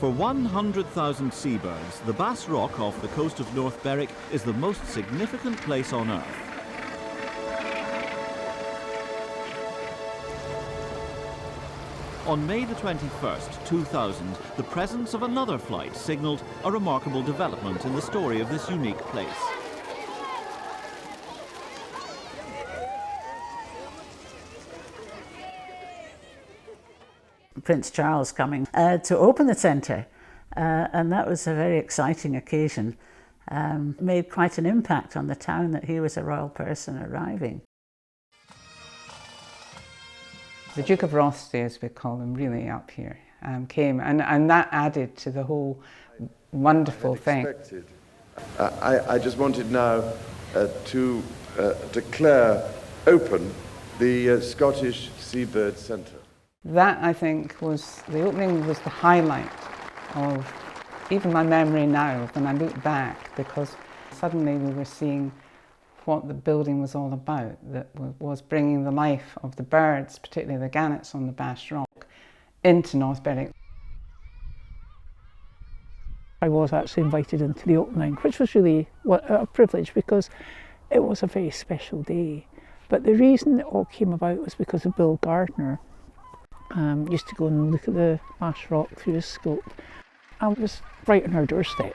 For 100,000 seabirds, the Bass Rock off the coast of North Berwick is the most significant place on Earth. On May the 21st, 2000, the presence of another flight signalled a remarkable development in the story of this unique place. Prince Charles coming to open the centre, and that was a very exciting occasion. Made quite an impact on the town that he was a royal person arriving. The Duke of Rothesay, as we call him, really up here, came, and that added to the whole wonderful thing. I just wanted now to declare open the Scottish Seabird Centre. That, I think, was, the opening was the highlight of even my memory now when I look back, because suddenly we were seeing what the building was all about, that was bringing the life of the birds, particularly the gannets on the Bass Rock, into North Berwick. I was actually invited into the opening, which was really a privilege because it was a very special day. But the reason it all came about was because of Bill Gardner. Used to go and look at the Bass Rock through his scope. And it was right on our doorstep,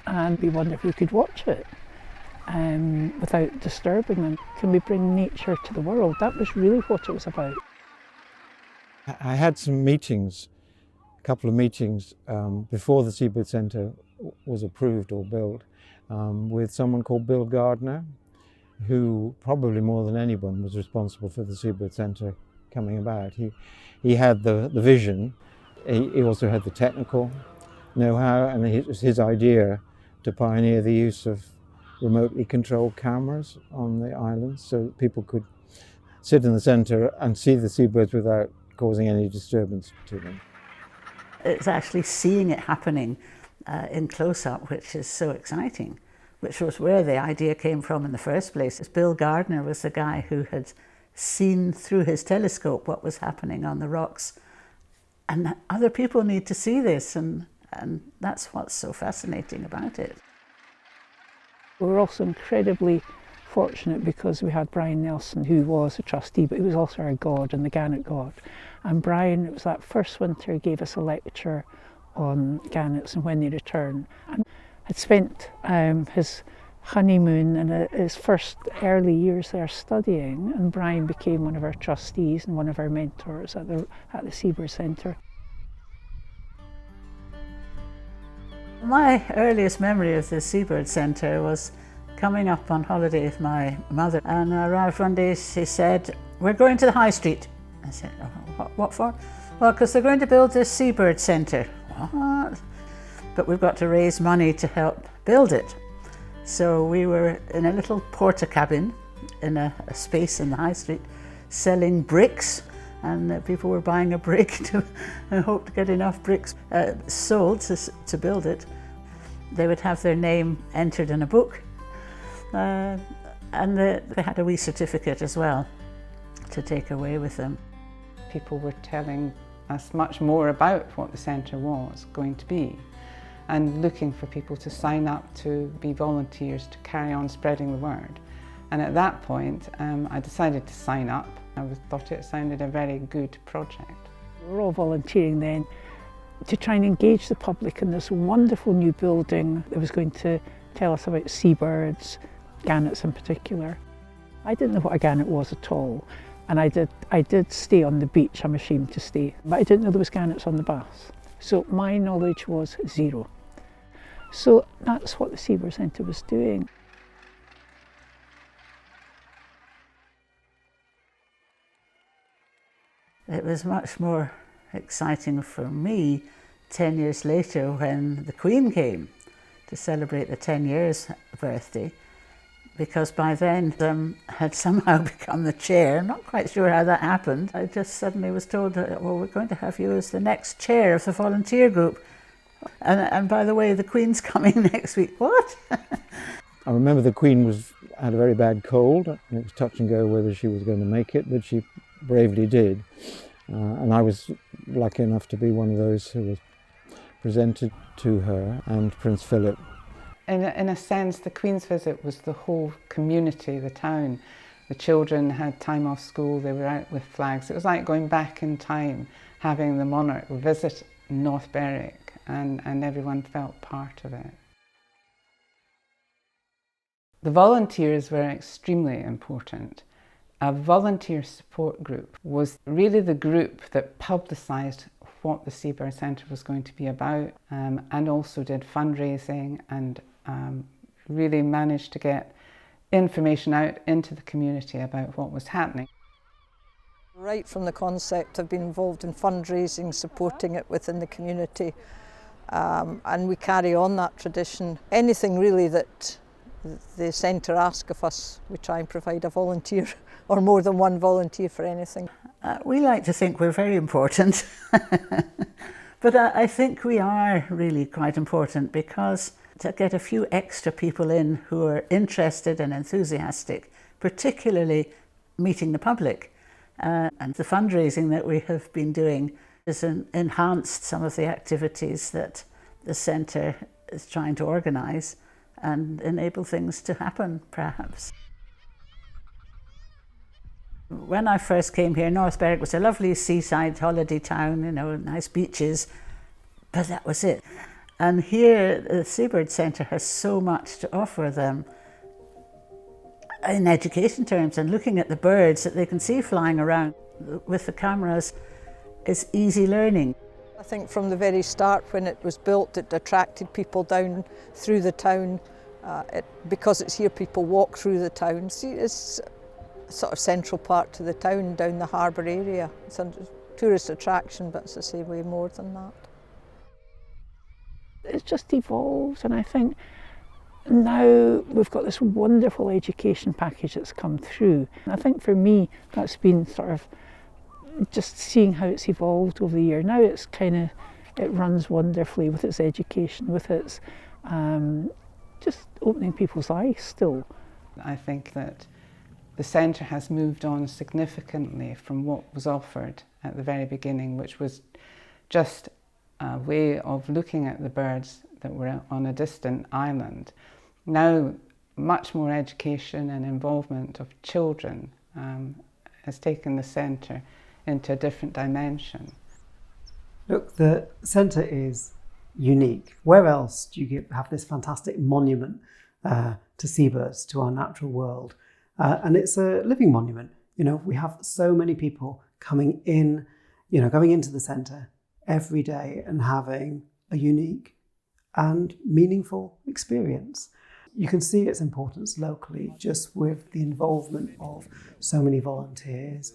and we wondered if we could watch it without disturbing them. Can we bring nature to the world? That was really what it was about. I had some meetings, a couple of meetings before the Seabird Centre was approved or built, with someone called Bill Gardner, who probably more than anyone was responsible for the Seabird Centre coming about. He had the vision, he also had the technical know-how, and it was his idea to pioneer the use of remotely controlled cameras on the islands so that people could sit in the centre and see the seabirds without causing any disturbance to them. It's actually seeing it happening in close-up which is so exciting, which was where the idea came from in the first place. Bill Gardner was the guy who had seen through his telescope what was happening on the rocks, and other people need to see this, and that's what's so fascinating about it. We were also incredibly fortunate because we had Brian Nelson, who was a trustee, but he was also our god and the gannet god. And Brian, it was that first winter, gave us a lecture on gannets and when they return, and had spent his honeymoon and his first early years there studying, and Brian became one of our trustees and one of our mentors at the Seabird Centre. My earliest memory of the Seabird Centre was coming up on holiday with my mother, and I arrived one day. She said, "We're going to the High Street." I said, "Oh, what for?" "Well, because they're going to build this Seabird Centre." "What?" "But we've got to raise money to help build it." So we were in a little porter cabin in a space in the High Street selling bricks, and people were buying a brick to hope to get enough bricks sold to build it. They would have their name entered in a book, and they had a wee certificate as well to take away with them. People were telling us much more about what the centre was going to be, and looking for people to sign up to be volunteers to carry on spreading the word. And at that point, I decided to sign up. I thought it sounded a very good project. We were all volunteering then to try and engage the public in this wonderful new building that was going to tell us about seabirds, gannets in particular. I didn't know what a gannet was at all, and I did stay on the beach, I'm ashamed to say, but I didn't know there was gannets on the Bass. So my knowledge was zero. So that's what the Seabird Centre was doing. It was much more exciting for me 10 years later when the Queen came to celebrate the 10 years birthday, because by then had somehow become the chair. I'm not quite sure how that happened. I just suddenly was told that, well, we're going to have you as the next chair of the volunteer group. And by the way, the Queen's coming next week. What? I remember the Queen had a very bad cold, and it was touch and go whether she was going to make it, but she bravely did. And I was lucky enough to be one of those who was presented to her and Prince Philip. In a sense, the Queen's visit was the whole community, the town. The children had time off school, they were out with flags. It was like going back in time, having the monarch visit North Berwick, and everyone felt part of it. The volunteers were extremely important. A volunteer support group was really the group that publicised what the Seabird Centre was going to be about, and also did fundraising and really managed to get information out into the community about what was happening. Right from the concept, I've been involved in fundraising, supporting it within the community, and we carry on that tradition. Anything really that the centre asks of us, we try and provide a volunteer or more than one volunteer for anything. We like to think we're very important, but I think we are really quite important, because to get a few extra people in who are interested and enthusiastic, particularly meeting the public, and the fundraising that we have been doing has enhanced some of the activities that the centre is trying to organise and enable things to happen, perhaps. When I first came here, North Berwick was a lovely seaside holiday town, you know, nice beaches, but that was it. And here, the Seabird Centre has so much to offer them in education terms, and looking at the birds that they can see flying around with the cameras is easy learning. I think from the very start when it was built, it attracted people down through the town. Because it's here, people walk through the town. See, it's a sort of central part to the town, down the harbour area. It's a tourist attraction, but as I say, way more than that. It's just evolved, and I think now we've got this wonderful education package that's come through. And I think for me, that's been sort of just seeing how it's evolved over the year. Now it's it runs wonderfully with its education, with its just opening people's eyes still. I think that the centre has moved on significantly from what was offered at the very beginning, which was just a way of looking at the birds that were on a distant island. Now, much more education and involvement of children has taken the centre into a different dimension. Look, the centre is unique. Where else do you have this fantastic monument to seabirds, to our natural world? And it's a living monument. You know, we have so many people coming in, you know, going into the centre every day and having a unique and meaningful experience. You can see its importance locally just with the involvement of so many volunteers,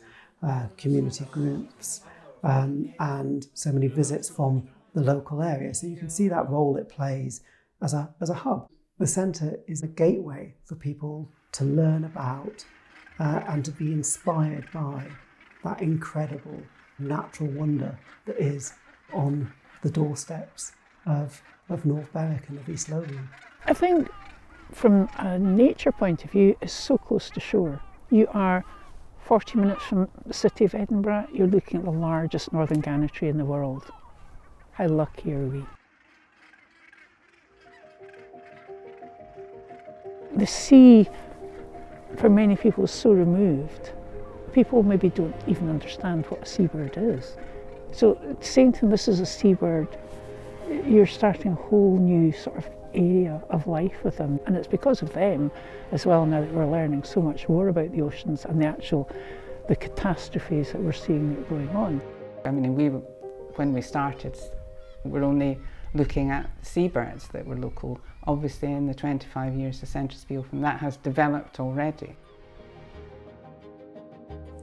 community groups, and so many visits from the local area. So you can see that role it plays as a hub. The centre is a gateway for people to learn about and to be inspired by that incredible natural wonder that is on the doorsteps of North Berwick and of East Lothian. I think from a nature point of view, it's so close to shore. You are 40 minutes from the city of Edinburgh, you're looking at the largest northern gannet tree in the world. How lucky are we? The sea, for many people, is so removed. People maybe don't even understand what a seabird is. So saying to them this is a seabird, you're starting a whole new sort of area of life with them. And it's because of them as well now that we're learning so much more about the oceans and the catastrophes that we're seeing going on. I mean, when we started, we're only looking at seabirds that were local. Obviously in the 25 years the centre's been open, that has developed already.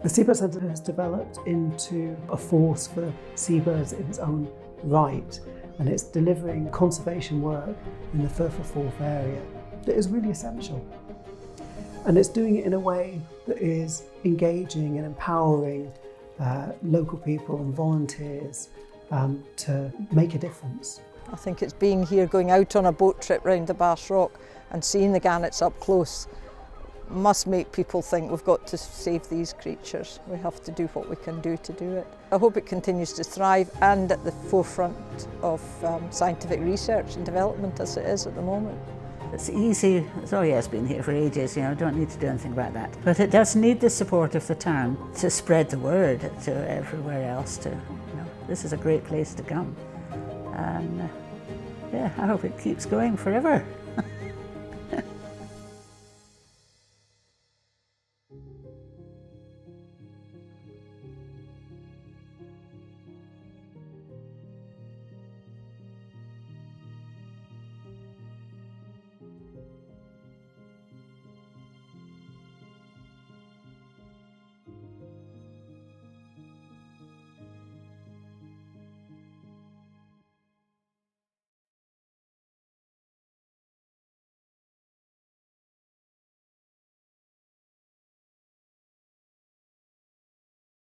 The Seabird Centre has developed into a force for seabirds in its own right, and it's delivering conservation work in the Firth of Forth area that is really essential. And it's doing it in a way that is engaging and empowering local people and volunteers to make a difference. I think it's being here, going out on a boat trip round the Bass Rock and seeing the gannets up close must make people think we've got to save these creatures. We have to do what we can do to do it. I hope it continues to thrive and at the forefront of scientific research and development as it is at the moment. It's easy, oh yeah, it's been here for ages, you know, don't need to do anything about that. But it does need the support of the town to spread the word to everywhere else to, you know, this is a great place to come. And yeah, I hope it keeps going forever.